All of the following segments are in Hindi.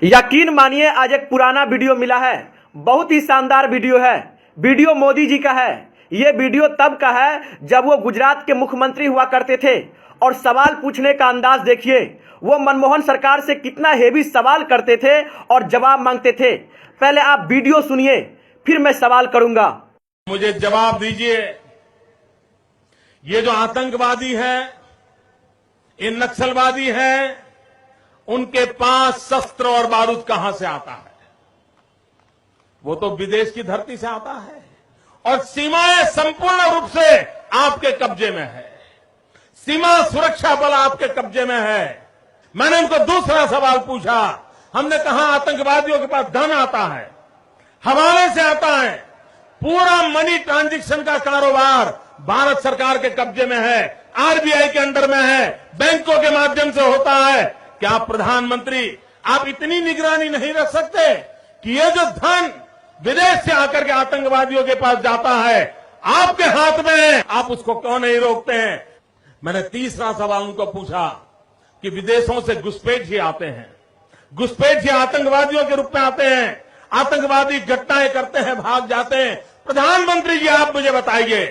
यकीन मानिए आज एक पुराना वीडियो मिला है, बहुत ही शानदार वीडियो है। वीडियो मोदी जी का है। ये वीडियो तब का है जब वो गुजरात के मुख्यमंत्री हुआ करते थे और सवाल पूछने का अंदाज देखिए। वो मनमोहन सरकार से कितना हेवी सवाल करते थे और जवाब मांगते थे। पहले आप वीडियो सुनिए, फिर मैं सवाल करूंगा। मुझे जवाब दीजिए, ये जो आतंकवादी हैं, ये नक्सलवादी हैं, उनके पास शस्त्र और बारूद कहां से आता है? वो तो विदेश की धरती से आता है और सीमाएं संपूर्ण रूप से आपके कब्जे में है। सीमा सुरक्षा बल आपके कब्जे में है। मैंने उनको दूसरा सवाल पूछा। हमने कहा आतंकवादियों के पास धन आता है, हवाले से आता है, पूरा मनी ट्रांजैक्शन का कारोबार भारत सरकार के कब्जे में है, आरबीआई के अंडर में है, बैंकों के माध्यम से होता है। क्या प्रधानमंत्री आप इतनी निगरानी नहीं रख सकते कि ये जो धन विदेश से आकर के आतंकवादियों के पास जाता है आपके हाथ में है, आप उसको क्यों नहीं रोकते हैं? मैंने तीसरा सवाल उनको पूछा कि विदेशों से घुसपैठ आते हैं, घुसपैठ आतंकवादियों के रूप में आते हैं, आतंकवादी घटनाएं करते हैं, भाग जाते हैं। प्रधानमंत्री जी आप मुझे बताइए,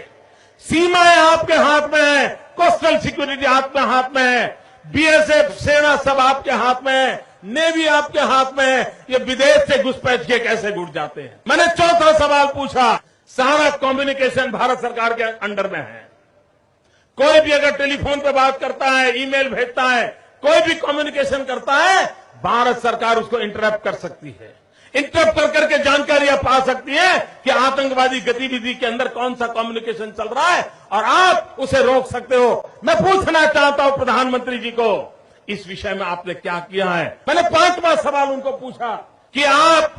सीमाएं आपके हाथ में है, कोस्टल सिक्योरिटी आपके हाथ में है, बीएसएफ सेना सब आपके हाथ में है, नेवी आपके हाथ में है, ये विदेश से घुसपैठ के कैसे घुट जाते हैं? मैंने चौथा सवाल पूछा, सारा कम्युनिकेशन भारत सरकार के अंडर में है। कोई भी अगर टेलीफोन पे बात करता है, ईमेल भेजता है, कोई भी कम्युनिकेशन करता है, भारत सरकार उसको इंटरप्ट कर सकती है। इंटरप्ट कर करके जानकारियां पा सकती है कि आतंकवादी गतिविधि के अंदर कौन सा कम्युनिकेशन चल रहा है और आप उसे रोक सकते हो। मैं पूछना चाहता हूं प्रधानमंत्री जी को, इस विषय में आपने क्या किया है? मैंने पांचवा सवाल उनको पूछा कि आप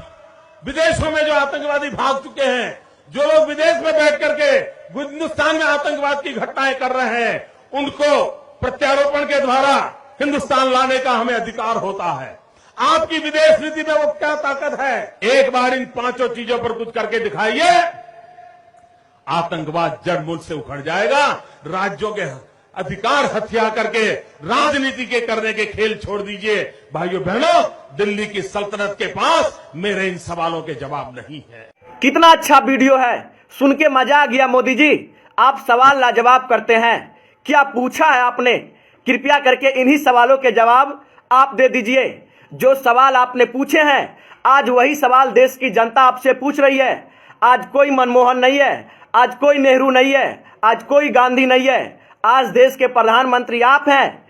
विदेशों में जो आतंकवादी भाग चुके हैं, जो लोग विदेश में बैठ करके हिंदुस्तान में आतंकवाद की घटनाएं कर रहे हैं, उनको प्रत्यारोपण के द्वारा हिंदुस्तान लाने का हमें अधिकार होता है। आपकी विदेश नीति में वो क्या ताकत है? एक बार इन पांचों चीजों पर कुछ करके दिखाइए, आतंकवाद जड़ मूल से उखड़ जाएगा। राज्यों के अधिकार हथिया करके राजनीति के करने के खेल छोड़ दीजिए। भाइयों बहनों, दिल्ली की सल्तनत के पास मेरे इन सवालों के जवाब नहीं है। कितना अच्छा वीडियो है, सुन के मजा आ गया। मोदी जी आप सवाल लाजवाब करते हैं। क्या पूछा है आपने? कृपया करके इन्हीं सवालों के जवाब आप दे दीजिए। जो सवाल आपने पूछे हैं, आज वही सवाल देश की जनता आपसे पूछ रही है। आज कोई मनमोहन नहीं है, आज कोई नेहरू नहीं है, आज कोई गांधी नहीं है। आज देश के प्रधानमंत्री आप हैं।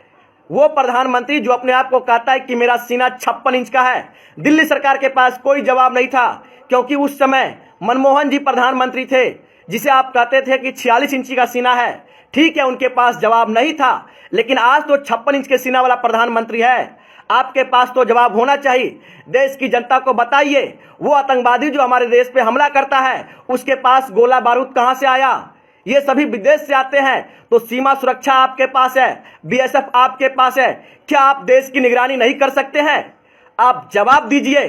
वो प्रधानमंत्री जो अपने आप को कहता है कि मेरा सीना 56 इंच का है। दिल्ली सरकार के पास कोई जवाब नहीं था, क्योंकि उस समय मनमोहन जी प्रधानमंत्री थे, जिसे आप कहते थे कि 46 इंची का सीना है। ठीक है, उनके पास जवाब नहीं था, लेकिन आज तो 56 इंच के सीना वाला प्रधानमंत्री है। आपके पास तो जवाब होना चाहिए। देश की जनता को बताइए, वो आतंकवादी जो हमारे देश पे हमला करता है, उसके पास गोला बारूद कहां से आया? ये सभी विदेश से आते हैं। तो सीमा सुरक्षा आपके पास है, बीएसएफ आपके पास है। क्या आप देश की निगरानी नहीं कर सकते हैं? आप जवाब दीजिए।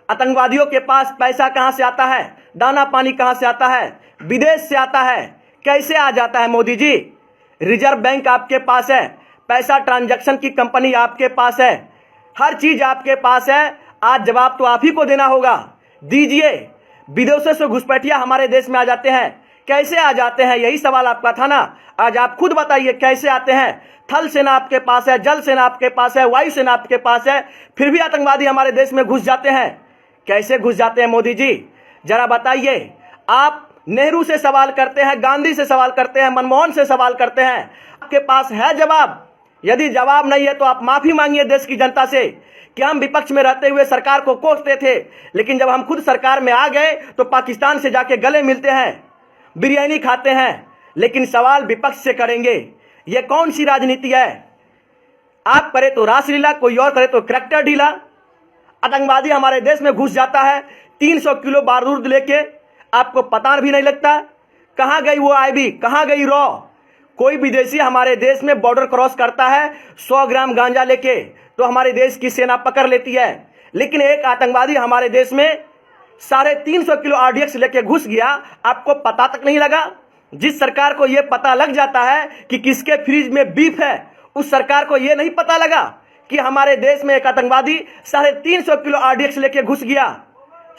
आतंकवादियों के पास पैसा कहां से आता है? दाना पानी कहां से आता है? विदेश से आता है। कैसे आ जाता है मोदी जी? रिजर्व बैंक आपके पास है, पैसा ट्रांजैक्शन की कंपनी आपके पास है, हर चीज आपके पास है। आज जवाब तो आप ही को देना होगा, दीजिए। विदेशों से घुसपैठिया हमारे देश में आ जाते हैं, कैसे आ जाते हैं? यही सवाल आपका था ना। आज आप खुद बताइए कैसे आते हैं। थल सेना आपके पास है, जल सेना आपके पास है, वायु सेना आपके पास है, फिर भी आतंकवादी हमारे देश में घुस जाते हैं। कैसे घुस जाते हैं मोदी जी, जरा बताइए। आप नेहरू से सवाल करते हैं, गांधी से सवाल करते हैं, मनमोहन से सवाल करते हैं, आपके पास है जवाब? यदि जवाब नहीं है तो आप माफी मांगिए देश की जनता से कि हम विपक्ष में रहते हुए सरकार को कोसते थे, लेकिन जब हम खुद सरकार में आ गए तो पाकिस्तान से जाके गले मिलते हैं, बिरयानी खाते हैं, लेकिन सवाल विपक्ष से करेंगे। यह कौन सी राजनीति है? आप करे तो रासलीला, कोई और करे तो करैक्टर ढीला। आतंकवादी हमारे देश में घुस जाता है 300 किलो बारूद लेके, आपको पता भी नहीं लगता। कहां गई वो आईबी, कहां गई रॉ? कोई विदेशी हमारे देश में बॉर्डर क्रॉस करता है 100 ग्राम गांजा लेके, तो हमारे देश की सेना पकड़ लेती है। लेकिन एक आतंकवादी हमारे देश में 350 किलो आरडीएक्स लेके घुस गया, आपको पता तक नहीं लगा। जिस सरकार को यह पता लग जाता है कि किसके फ्रिज में बीफ है, उस सरकार को यह नहीं पता लगा कि हमारे देश में एक आतंकवादी 350 किलो RDX लेके घुस गया।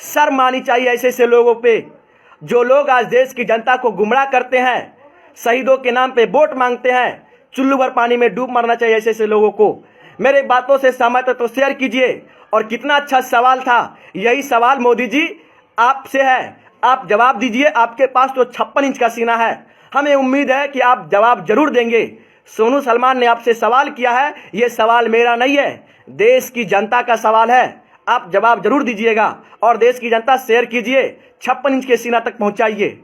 शर्म आनी चाहिए ऐसे ऐसे लोगों पे, जो लोग आज देश की जनता को गुमराह करते हैं, शहीदों के नाम पे वोट मांगते हैं। चुल्लू भर पानी में डूब मरना चाहिए ऐसे ऐसे लोगों को। मेरे बातों से सहमत है तो शेयर कीजिए। और कितना अच्छा सवाल था, यही सवाल मोदी जी आपसे है, आप जवाब दीजिए। आपके पास तो 56 इंच का सीना है, हमें उम्मीद है कि आप जवाब जरूर देंगे। सोनू सलमान ने आपसे सवाल किया है, ये सवाल मेरा नहीं है, देश की जनता का सवाल है। आप जवाब जरूर दीजिएगा और देश की जनता शेयर कीजिए, 56 इंच के सीना तक पहुंचाइए।